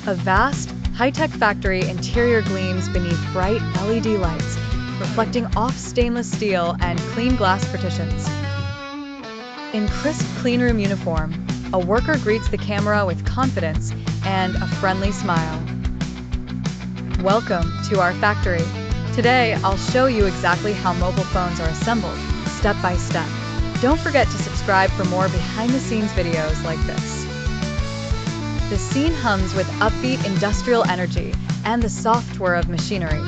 A vast, high-tech factory interior gleams beneath bright LED lights, reflecting off stainless steel and clean glass partitions. In crisp cleanroom uniform, a worker greets the camera with confidence and a friendly smile. Welcome to our factory. Today, I'll show you exactly how mobile phones are assembled, step by step. Don't forget to subscribe for more behind-the-scenes videos like this. The scene hums with upbeat industrial energy and the soft whir of machinery.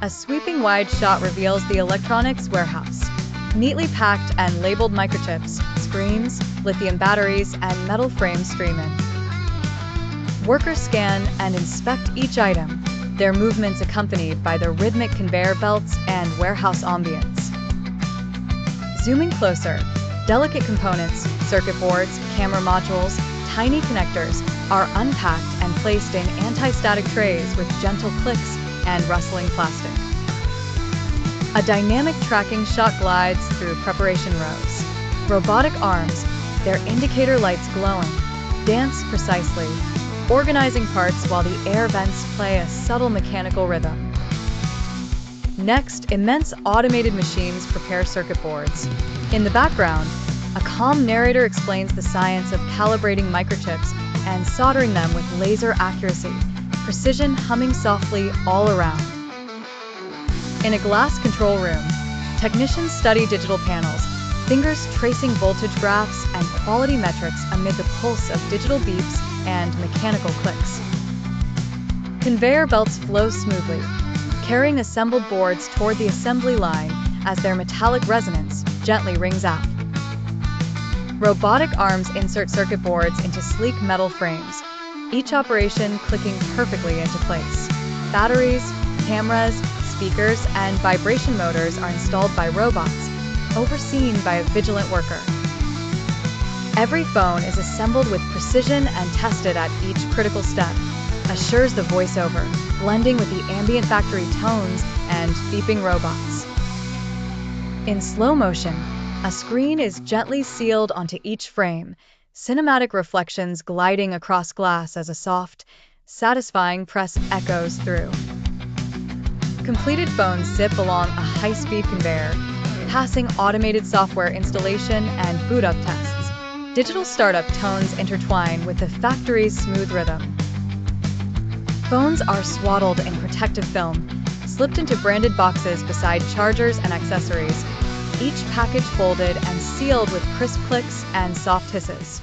A sweeping wide shot reveals the electronics warehouse. Neatly packed and labeled microchips, screens, lithium batteries, and metal frames stream in. Workers scan and inspect each item, their movements accompanied by the rhythmic conveyor belts and warehouse ambience. Zooming closer, delicate components, circuit boards, camera modules, tiny connectors are unpacked and placed in anti-static trays with gentle clicks and rustling plastic. A dynamic tracking shot glides through preparation rows. Robotic arms, their indicator lights glowing, dance precisely, organizing parts while the air vents play a subtle mechanical rhythm. Next, immense automated machines prepare circuit boards. In the background, a calm narrator explains the science of calibrating microchips and soldering them with laser accuracy, precision humming softly all around. In a glass control room, technicians study digital panels, fingers tracing voltage graphs and quality metrics amid the pulse of digital beeps and mechanical clicks. Conveyor belts flow smoothly, carrying assembled boards toward the assembly line as their metallic resonance gently rings out. Robotic arms insert circuit boards into sleek metal frames, each operation clicking perfectly into place. Batteries, cameras, speakers, and vibration motors are installed by robots, overseen by a vigilant worker. Every phone is assembled with precision and tested at each critical step, assures the voiceover, blending with the ambient factory tones and beeping robots. In slow motion, a screen is gently sealed onto each frame, cinematic reflections gliding across glass as a soft, satisfying press echoes through. Completed phones zip along a high-speed conveyor, passing automated software installation and boot-up tests. Digital startup tones intertwine with the factory's smooth rhythm. Phones are swaddled in protective film, slipped into branded boxes beside chargers and accessories, each package folded and sealed with crisp clicks and soft hisses.